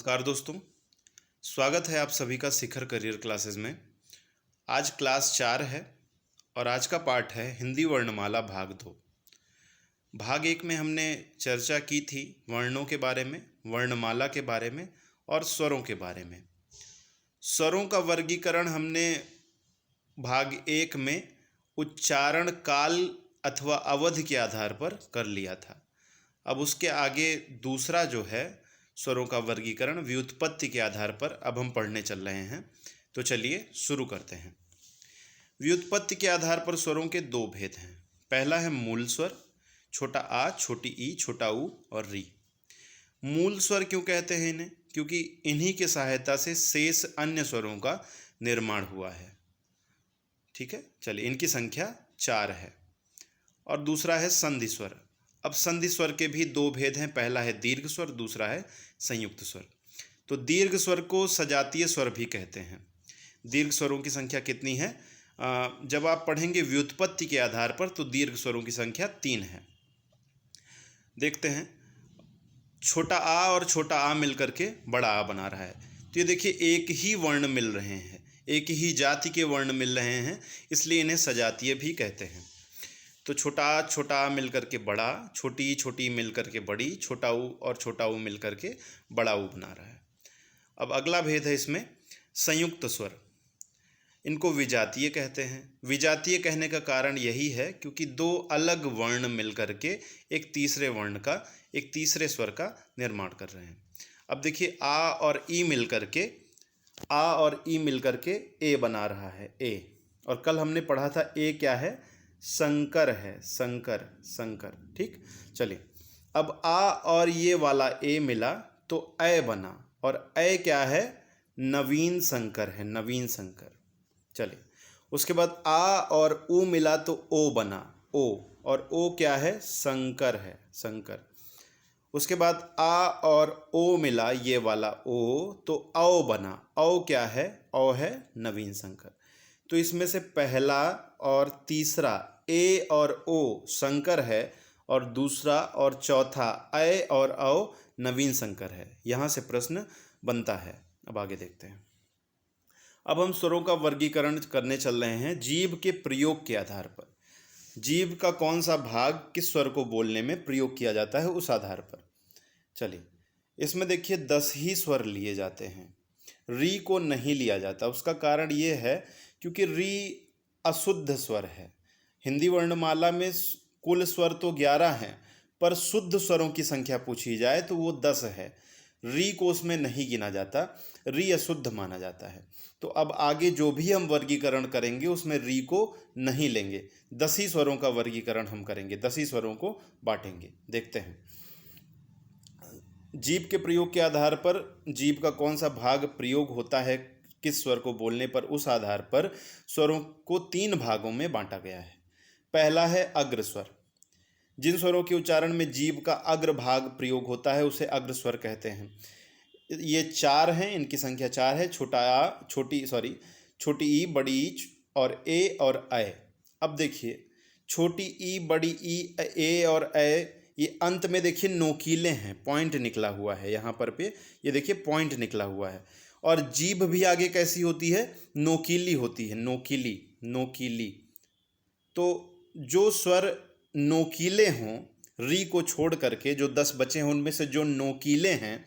नमस्कार दोस्तों, स्वागत है आप सभी का शिखर करियर क्लासेस में। आज क्लास 4 है और आज का पाठ है हिंदी वर्णमाला भाग 2। भाग 1 में हमने चर्चा की थी वर्णों के बारे में, वर्णमाला के बारे में और स्वरों के बारे में। स्वरों का वर्गीकरण हमने भाग 1 में उच्चारण काल अथवा अवधि के आधार पर कर लिया था। अब उसके आगे दूसरा जो है स्वरों का वर्गीकरण व्युत्पत्ति के आधार पर अब हम पढ़ने चल रहे हैं। तो चलिए शुरू करते हैं। व्युत्पत्ति के आधार पर स्वरों के दो भेद हैं। पहला है मूल स्वर, छोटा आ, छोटी ई, छोटा ऊ और री। मूल स्वर क्यों कहते हैं इन्हें? क्योंकि इन्हीं की सहायता से शेष अन्य स्वरों का निर्माण हुआ है। ठीक है, चलिए इनकी संख्या 4 है। और दूसरा है संधि स्वर। अब संधि स्वर के भी दो भेद हैं। पहला है दीर्घ स्वर, दूसरा है संयुक्त स्वर। तो दीर्घ स्वर को सजातीय स्वर भी कहते हैं। दीर्घ स्वरों की संख्या कितनी है? जब आप पढ़ेंगे व्युत्पत्ति के आधार पर तो दीर्घ स्वरों की संख्या 3 है। देखते हैं, छोटा आ और छोटा आ मिलकर के बड़ा आ बना रहा है। तो ये देखिए एक ही वर्ण मिल रहे हैं, एक ही जाति के वर्ण मिल रहे हैं, इसलिए इन्हें सजातीय भी कहते हैं। तो छोटा आ मिल करके बड़ा, छोटी मिल करके बड़ी, छोटा ऊ और छोटा ऊ मिल करके बड़ा ऊ बना रहा है। अब अगला भेद है इसमें संयुक्त स्वर। इनको विजातीय कहते हैं। विजातीय कहने का कारण यही है क्योंकि दो अलग वर्ण मिल करके एक तीसरे स्वर का निर्माण कर रहे हैं। अब देखिए आ और ई मिल करके ए बना रहा है, ए। और कल हमने पढ़ा था ए क्या है? संकर है, संकर। ठीक, चलिए अब आ और ये वाला ए मिला तो ए बना, और ए क्या है? नवीन संकर है, नवीन संकर। चलिए उसके बाद आ और ऊ मिला तो ओ बना, ओ, और ओ क्या है? संकर है, संकर। उसके बाद आ और ओ मिला, ये वाला ओ, तो औ बना, औ क्या है? औ है नवीन संकर। तो इसमें से पहला और तीसरा ए और ओ संकर है, और दूसरा और चौथा ए और औ नवीन संकर है। यहाँ से प्रश्न बनता है। अब आगे देखते हैं। अब हम स्वरों का वर्गीकरण करने चल रहे हैं जीभ के प्रयोग के आधार पर। जीभ का कौन सा भाग किस स्वर को बोलने में प्रयोग किया जाता है उस आधार पर। चलिए इसमें देखिए 10 ही स्वर लिए जाते हैं, री को नहीं लिया जाता। उसका कारण ये है क्योंकि री अशुद्ध स्वर है। हिंदी वर्णमाला में कुल स्वर तो 11 हैं, पर शुद्ध स्वरों की संख्या पूछी जाए तो वो 10 है। री को उसमें नहीं गिना जाता, री अशुद्ध माना जाता है। तो अब आगे जो भी हम वर्गीकरण करेंगे उसमें री को नहीं लेंगे। 10 ही स्वरों का वर्गीकरण हम करेंगे, 10 ही स्वरों को बांटेंगे। देखते हैं जीभ के प्रयोग के आधार पर जीभ का कौन सा भाग प्रयोग होता है किस स्वर को बोलने पर, उस आधार पर स्वरों को 3 भागों में बांटा गया है। पहला है अग्र स्वर। जिन स्वरों के उच्चारण में जीभ का अग्र भाग प्रयोग होता है उसे अग्र स्वर कहते हैं। ये 4 हैं, इनकी संख्या 4 है। छोटी ई, बड़ी ई और ए और ऐ। अब देखिए छोटी ई, बड़ी ई, ए और ऐ, ये अंत में देखिए नोकीले हैं, पॉइंट निकला हुआ है यहाँ पर पे, ये देखिए पॉइंट निकला हुआ है। और जीभ भी आगे कैसी होती है? नोकीली होती है, नोकीली। तो जो स्वर नोकीले हों, री को छोड़ करके जो 10 बचे हैं उनमें से जो नोकीले हैं,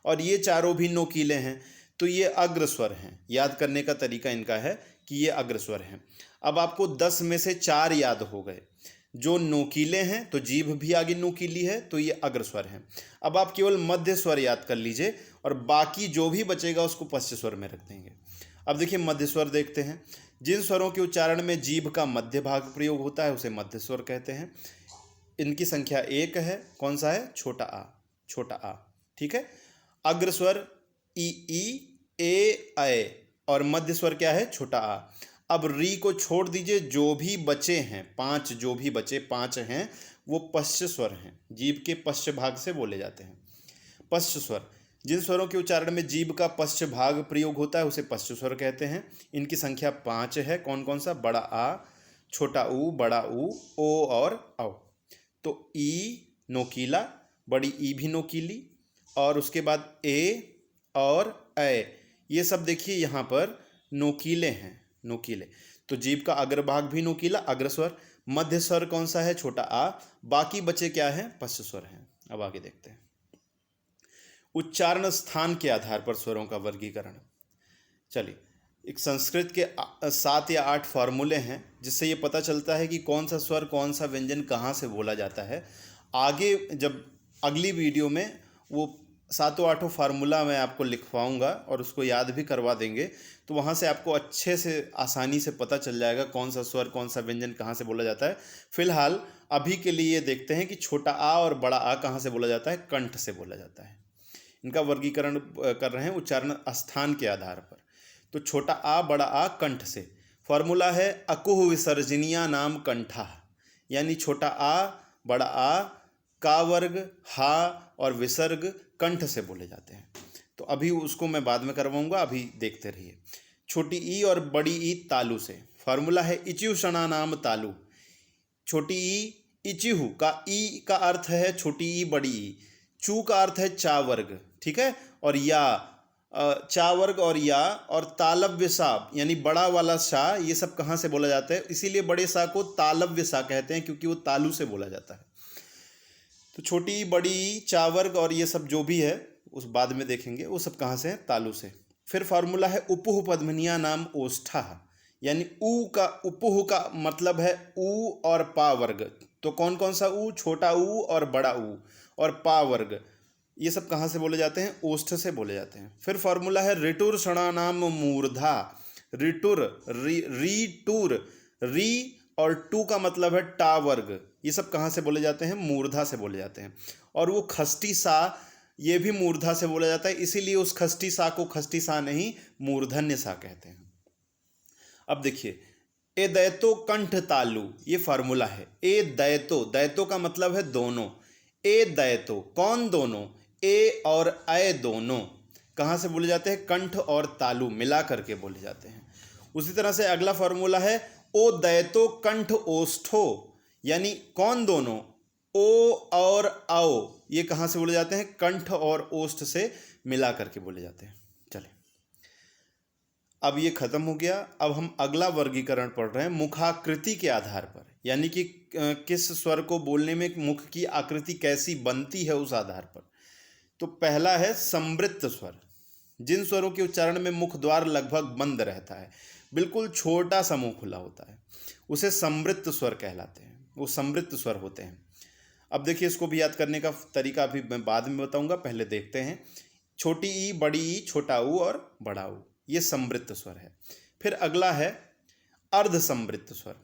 और ये चारों भी नोकीले हैं, तो ये अग्र स्वर हैं। याद करने का तरीका इनका है कि ये अग्र स्वर हैं। अब आपको 10 में से 4 याद हो गए। जो नोकीले हैं तो जीभ भी आगे नोकीली है, तो ये अग्र स्वर हैं। अब आप केवल मध्य स्वर याद कर लीजिए और बाकी जो भी बचेगा उसको पश्च स्वर में रख देंगे। अब देखिए मध्य स्वर देखते हैं। जिन स्वरों के उच्चारण में जीभ का मध्य भाग प्रयोग होता है उसे मध्य स्वर कहते हैं। इनकी संख्या 1 है। कौन सा है? छोटा आ। ठीक है, अग्र स्वर ई, ए, ऐ, और मध्य स्वर क्या है? छोटा आ। अब री को छोड़ दीजिए, जो भी बचे हैं 5 हैं वो पश्च स्वर हैं, जीभ के पश्च भाग से बोले जाते हैं। पश्च स्वर, जिन स्वरों के उच्चारण में जीभ का पश्च भाग प्रयोग होता है उसे पश्च स्वर कहते हैं। इनकी संख्या 5 है। कौन कौन सा? बड़ा आ, छोटा ऊ, बड़ा ऊ, ओ और औ। तो ई नोकीला, बड़ी ई भी नोकीली, और उसके बाद ए, और ऐ, ये सब देखिए यहाँ पर नोकीले हैं, नोकीले। तो जीभ का अग्रभाग भी नोकीला, अग्रस्वर। मध्य स्वर कौन सा है? छोटा आ। बाकी बचे क्या हैं? पश्च स्वर हैं। अब आगे देखते हैं उच्चारण स्थान के आधार पर स्वरों का वर्गीकरण। चलिए, एक संस्कृत के 7 या 8 फॉर्मूले हैं जिससे ये पता चलता है कि कौन सा स्वर कौन सा व्यंजन कहाँ से बोला जाता है। आगे जब अगली वीडियो में वो 7-8 फार्मूला मैं आपको लिखवाऊंगा और उसको याद भी करवा देंगे, तो वहाँ से आपको अच्छे से आसानी से पता चल जाएगा कौन सा स्वर कौन सा व्यंजन कहाँ से बोला जाता है। फिलहाल अभी के लिए देखते हैं कि छोटा आ और बड़ा आ कहाँ से बोला जाता है? कंठ से बोला जाता है। इनका वर्गीकरण कर रहे हैं उच्चारण स्थान के आधार पर। तो छोटा आ बड़ा आ कंठ से। फॉर्मूला है अकुह विसर्जनीया नाम कंठा, यानी छोटा आ बड़ा आ का वर्ग हा और विसर्ग कंठ से बोले जाते हैं। तो अभी उसको मैं बाद में करवाऊंगा, अभी देखते रहिए। छोटी ई और बड़ी ई तालु से। फॉर्मूला है इच्युषणा नाम तालु। छोटी ई इचिहु का ई का अर्थ है छोटी ई बड़ी ई, चू का अर्थ है चा वर्ग, ठीक है, और या चा वर्ग और या, और तालव्य सा यानी बड़ा वाला सा, ये सब कहाँ से बोला जाता है? इसीलिए बड़े सा को तालव्य सा कहते हैं क्योंकि वो तालु से बोला जाता है। तो छोटी बड़ी चा वर्ग और ये सब जो भी है उस बाद में देखेंगे, वो सब कहाँ से है? तालु से। फिर फार्मूला है उपुह पद्मनिया नाम ओष्ठा, यानी ऊ का, उपुह का मतलब है ऊ और पा वर्ग। तो कौन कौन सा ऊ? छोटा ऊ और बड़ा ऊ और पा वर्ग, ये सब कहाँ से बोले जाते हैं? ओष्ठ से बोले जाते हैं। फिर फार्मूला है ऋटुर षणा नाम मूर्धा। ऋटुर री टूर, री और टू का मतलब है टा वर्ग, ये सब कहाँ से बोले जाते हैं? मूर्धा से बोले जाते हैं। और वो खष्टी सा, ये भी मूर्धा से बोला जाता है, इसीलिए उस खष्टी सा को खष्टी सा नहीं मूर्धन्य सा कहते हैं। अब देखिए ए दैतो कंठ तालु, ये फार्मूला है। ए दैतो, दैतो का मतलब है दोनों। ए दैतो, कौन दोनों? ए और ऐ दोनों कहाँ से बोले जाते हैं? कंठ और तालु मिला करके बोले जाते हैं। उसी तरह से अगला फार्मूला है ओ दैतो कंठ ओष्ठो, यानी कौन दोनों? ओ और औ, ये कहाँ से बोले जाते हैं? कंठ और ओष्ठ से मिला करके बोले जाते हैं। चले, अब ये खत्म हो गया। अब हम अगला वर्गीकरण पढ़ रहे हैं मुखाकृति के आधार पर, यानी कि किस स्वर को बोलने में मुख की आकृति कैसी बनती है उस आधार पर। तो पहला है संवृत्त स्वर। जिन स्वरों के उच्चारण में मुख द्वार लगभग बंद रहता है, बिल्कुल छोटा सा मुंह खुला होता है, उसे संवृत्त स्वर कहलाते हैं, वो संवृत्त स्वर होते हैं। अब देखिए, इसको भी याद करने का तरीका अभी मैं बाद में बताऊंगा, पहले देखते हैं। छोटी ई बड़ी ई, छोटा ऊ और बड़ा ऊ, ये संवृत्त स्वर है। फिर अगला है अर्ध संवृत्त स्वर।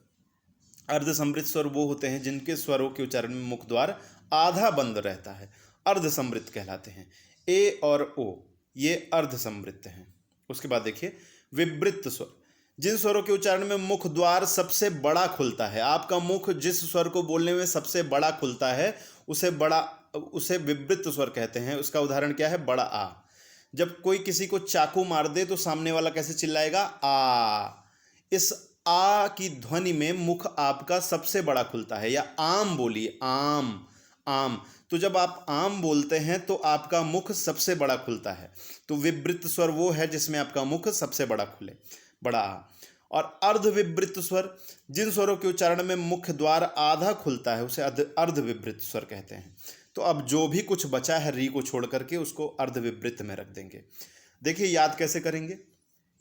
अर्ध संवृत्त स्वर वो होते हैं जिनके स्वरों के उच्चारण में मुख द्वार आधा बंद रहता है, अर्ध संवृत्त कहलाते हैं। ए और ओ, ये अर्ध संवृत्त हैं। उसके बाद देखिए विवृत्त स्वर। जिन स्वरों के उच्चारण में मुख द्वार सबसे बड़ा खुलता है, आपका मुख जिस स्वर को बोलने में सबसे बड़ा खुलता है उसे विवृत्त स्वर कहते हैं। उसका उदाहरण क्या है? बड़ा आ। जब कोई किसी को चाकू मार दे तो सामने वाला कैसे चिल्लाएगा? आ। इस आ की ध्वनि में मुख आपका सबसे बड़ा खुलता है। या आम बोलिए, आम, आम। तो जब आप आम बोलते हैं तो आपका मुख सबसे बड़ा खुलता है। तो विवृत्त स्वर वो है जिसमें आपका मुख सबसे बड़ा खुले, बड़ा आ। और अर्ध विवृत्त स्वर, जिन स्वरों के उच्चारण में मुख द्वार आधा खुलता है, उसे अर्ध विवृत्त स्वर कहते हैं। तो अब जो भी कुछ बचा है री को छोड़ करके उसको अर्ध विवृत्त में रख देंगे। देखिए याद कैसे करेंगे।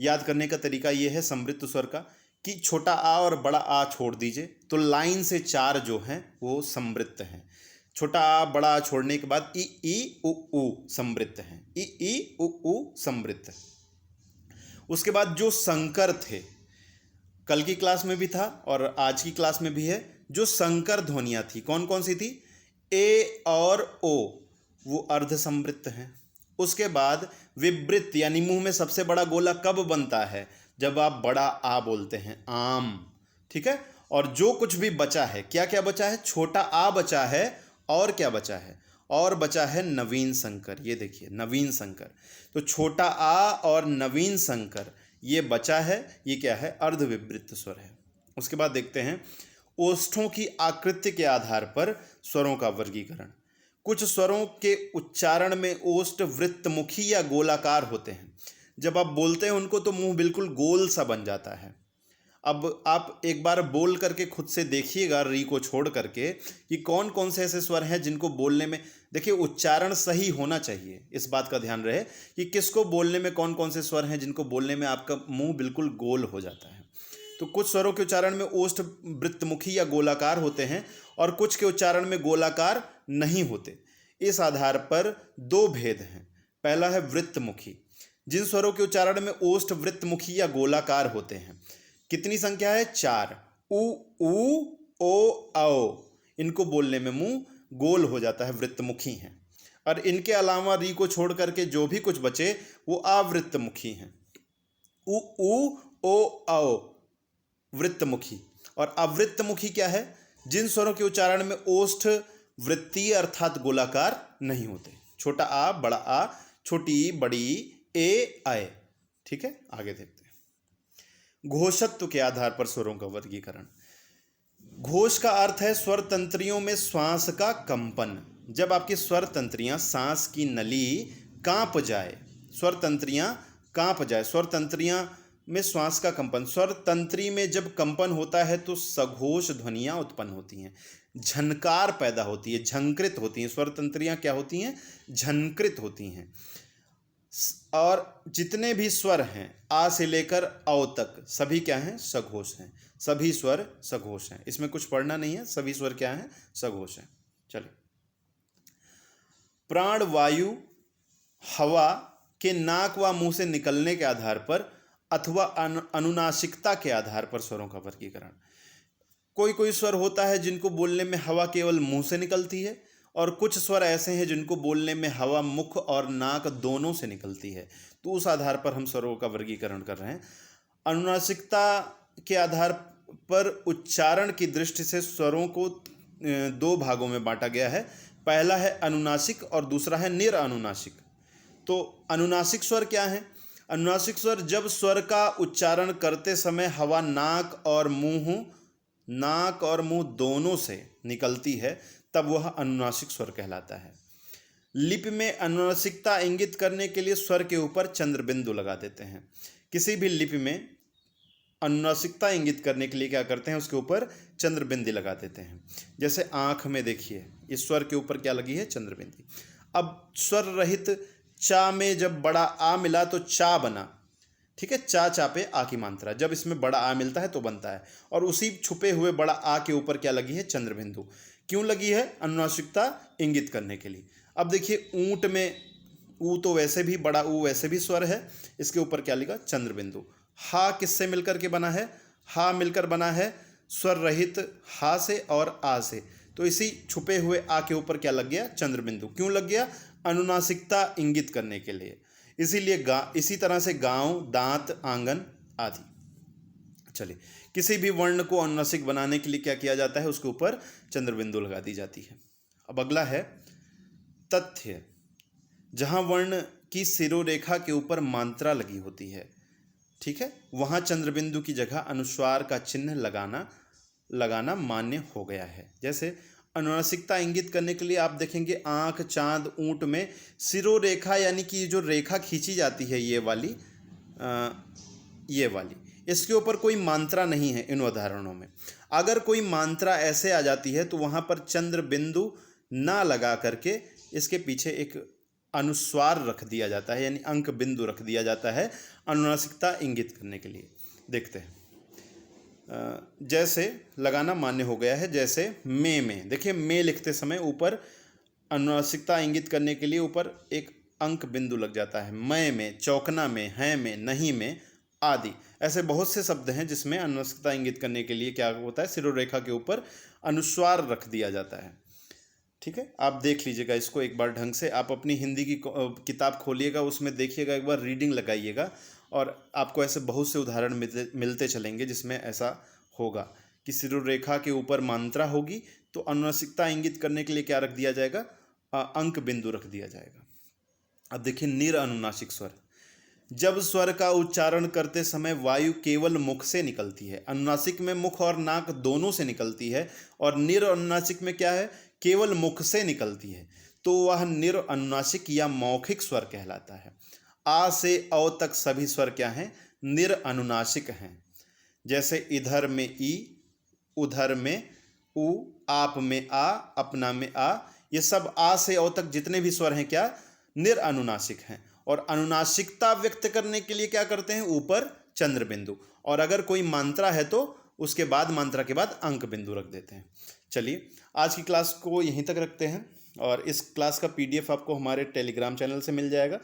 याद करने का तरीका ये है संवृत्त स्वर का कि छोटा आ और बड़ा आ छोड़ दीजिए, तो लाइन से 4 जो हैं वो संवृत्त हैं। छोटा आ बड़ा आ छोड़ने के बाद ई उ संवृत्त हैं, ई उ संवृत्त। उसके बाद जो संकर थे, कल की क्लास में भी था और आज की क्लास में भी है, जो संकर ध्वनियाँ थी, कौन कौन सी थी? ए और ओ, वो अर्ध संवृत्त हैं। उसके बाद विवृत्त, यानी मुंह में सबसे बड़ा गोला कब बनता है? जब आप बड़ा आ बोलते हैं, आम, ठीक है। और जो कुछ भी बचा है, क्या क्या बचा है? छोटा आ बचा है, और क्या बचा है? और बचा है नवीन संकर। ये देखिए नवीन संकर। तो छोटा आ और नवीन संकर ये बचा है, ये क्या है? अर्ध विवृत्त स्वर है। उसके बाद देखते हैं ओष्ठों की आकृति के आधार पर स्वरों का वर्गीकरण। कुछ स्वरों के उच्चारण में ओष्ठ वृत्तमुखी या गोलाकार होते हैं। जब आप बोलते हैं उनको तो मुंह बिल्कुल गोल सा बन जाता है। अब आप एक बार बोल करके खुद से देखिएगा री को छोड़ करके कि कौन कौन से ऐसे स्वर हैं जिनको बोलने में, देखिए उच्चारण सही होना चाहिए, इस बात का ध्यान रहे कि किसको बोलने में कौन कौन से स्वर हैं जिनको बोलने में आपका मुंह बिल्कुल गोल हो जाता है। तो कुछ स्वरों के उच्चारण में ओष्ठ वृत्तमुखी या गोलाकार होते हैं और कुछ के उच्चारण में गोलाकार नहीं होते। इस आधार पर दो भेद हैं। पहला है वृत्तमुखी। जिन स्वरों के उच्चारण में ओष्ठ वृत्तमुखी या गोलाकार होते हैं, कितनी संख्या है? 4। उ, ओ, औ। इनको बोलने में मुंह गोल हो जाता है, वृत्तमुखी हैं। और इनके अलावा री को छोड़ करके जो भी कुछ बचे वो अवृत्तमुखी हैं। उ, ओ, औ वृत्तमुखी। और अवृत्तमुखी क्या है? जिन स्वरों के उच्चारण में ओष्ठ वृत्तीय अर्थात गोलाकार नहीं होते। छोटा आ, बड़ा आ, छोटी ई, बड़ी ए, आए। ठीक है, आगे देखते हैं। घोषत्व के आधार पर स्वरों का वर्गीकरण। घोष का अर्थ है स्वर तंत्रियों में श्वास का कंपन। जब आपकी स्वर तंत्रियां, सांस की नली कांप जाए, स्वर तंत्रियां कांप जाए, स्वर तंत्रियां में श्वास का कंपन, स्वर तंत्री में जब कंपन होता है तो सघोष ध्वनियां उत्पन्न होती हैं, झनकार पैदा होती है, झंकृत होती हैं। स्वर तंत्रियां क्या होती हैं? झनकृत होती हैं। और जितने भी स्वर हैं आ से लेकर औ तक सभी क्या हैं? सघोष हैं। सभी स्वर सघोष हैं। इसमें कुछ पढ़ना नहीं है, सभी स्वर क्या हैं? सघोष हैं। चलिए, प्राण वायु हवा के नाक व मुंह से निकलने के आधार पर अथवा अनुनासिकता के आधार पर स्वरों का वर्गीकरण। कोई कोई स्वर होता है जिनको बोलने में हवा केवल मुंह से निकलती है और कुछ स्वर ऐसे हैं जिनको बोलने में हवा मुख और नाक दोनों से निकलती है। तो उस आधार पर हम स्वरों का वर्गीकरण कर रहे हैं। अनुनासिकता के आधार पर उच्चारण की दृष्टि से स्वरों को दो भागों में बांटा गया है। पहला है अनुनासिक और दूसरा है निरअनुनासिक। तो अनुनासिक स्वर क्या है? अनुनासिक स्वर जब स्वर का उच्चारण करते समय हवा नाक और मुंह दोनों से निकलती है, तब वह अनुनासिक स्वर कहलाता है। लिपि में अनुनासिकता इंगित करने के लिए स्वर के ऊपर चंद्र बिंदु लगा देते हैं। किसी भी लिपि में अनुनासिकता इंगित करने के लिए क्या करते हैं? उसके ऊपर चंद्र बिंदी लगा देते हैं। जैसे आंख में देखिए, इस स्वर के ऊपर क्या लगी है? चंद्र बिंदी। अब स्वर रहित चा में जब बड़ा आ मिला तो चा बना। ठीक है, चा चा पे आ की मात्रा, जब इसमें बड़ा आ मिलता है तो बनता है। और उसी छुपे हुए बड़ा आ के ऊपर क्या लगी है? चंद्र बिंदु। क्यों लगी है? अनुनासिकता इंगित करने के लिए। अब देखिए, ऊंट में ऊ तो वैसे भी, बड़ा ऊ वैसे भी स्वर है, इसके ऊपर क्या लिखा? चंद्र बिंदु। हा किससे मिलकर के बना है? हा मिलकर बना है स्वर रहित हा से और आ से, तो इसी छुपे हुए आ के ऊपर क्या लग गया? चंद्र बिंदु। क्यों लग गया? अनुनासिकता इंगित करने के लिए। इसीलिए इसी तरह से गांव, दांत, आंगन आदि। चलिए, किसी भी वर्ण को अनुनासिक बनाने के लिए क्या किया जाता है? उसके ऊपर चंद्र बिंदु लगा दी जाती है। अब अगला है तथ्य। जहां वर्ण की शिरोरेखा के ऊपर मात्रा लगी होती है, ठीक है, वहां चंद्र बिंदु की जगह अनुस्वार का चिन्ह लगाना मान्य हो गया है। जैसे अनुनासिकता इंगित करने के लिए आप देखेंगे आंख, चांद, ऊंट में शिरोरेखा यानी कि जो रेखा खींची जाती है ये वाली, इसके ऊपर कोई मात्रा नहीं है इन उदाहरणों में। अगर कोई मात्रा ऐसे आ जाती है तो वहाँ पर चंद्र बिंदु ना लगा करके इसके पीछे एक अनुस्वार रख दिया जाता है, यानी अंक बिंदु रख दिया जाता है अनुनासिकता इंगित करने के लिए। देखते हैं, जैसे लगाना मान्य हो गया है। जैसे में देखिए, में लिखते समय ऊपर अनुनासिकता इंगित करने के लिए ऊपर एक अंक बिंदु लग जाता है। मय में, चौकना में, है में, नहीं में आदि। ऐसे बहुत से शब्द हैं जिसमें अनुनासिकता इंगित करने के लिए क्या होता है? शिरोरेखा के ऊपर अनुस्वार रख दिया जाता है। ठीक है, आप देख लीजिएगा इसको एक बार ढंग से। आप अपनी हिंदी की किताब खोलिएगा, उसमें देखिएगा, एक बार रीडिंग लगाइएगा और आपको ऐसे बहुत से उदाहरण मिलते चलेंगे जिसमें ऐसा होगा कि शिरोरेखा के ऊपर मात्रा होगी तो अनुनासिकता इंगित करने के लिए क्या रख दिया जाएगा? अंक बिंदु रख दिया जाएगा। अब देखिए, निरअनुनासिक स्वर। जब स्वर का उच्चारण करते समय वायु केवल मुख से निकलती है। अनुनासिक में मुख और नाक दोनों से निकलती है और निरअनुनासिक में क्या है? केवल मुख से निकलती है। तो वह निरनुनासिक या मौखिक स्वर कहलाता है। आ से औ तक सभी स्वर क्या हैं? निरनुनासिक हैं। जैसे इधर में ई, उधर में उ, आप में आ, अपना में आ, ये सब आ से औ तक जितने भी स्वर हैं क्या? निरनुनासिक हैं। और अनुनासिकता व्यक्त करने के लिए क्या करते हैं? ऊपर चंद्र बिंदु, और अगर कोई मात्रा है तो उसके बाद मात्रा के बाद अंक बिंदु रख देते हैं। चलिए आज की क्लास को यहीं तक रखते हैं, और इस क्लास का पीडीएफ आपको हमारे टेलीग्राम चैनल से मिल जाएगा,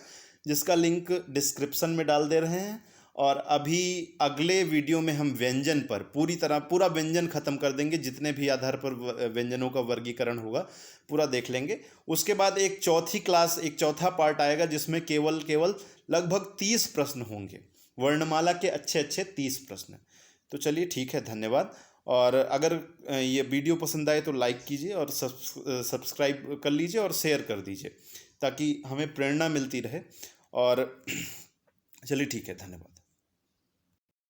जिसका लिंक डिस्क्रिप्शन में डाल दे रहे हैं। और अभी अगले वीडियो में हम व्यंजन पर पूरा व्यंजन खत्म कर देंगे, जितने भी आधार पर व्यंजनों का वर्गीकरण होगा पूरा देख लेंगे। उसके बाद एक चौथा पार्ट आएगा जिसमें केवल लगभग 30 प्रश्न होंगे, वर्णमाला के अच्छे 30 प्रश्न। तो चलिए ठीक है, धन्यवाद। और अगर ये वीडियो पसंद आए तो लाइक कीजिए और सब्सक्राइब कर लीजिए और शेयर कर दीजिए, ताकि हमें प्रेरणा मिलती रहे। और चलिए ठीक है, धन्यवाद।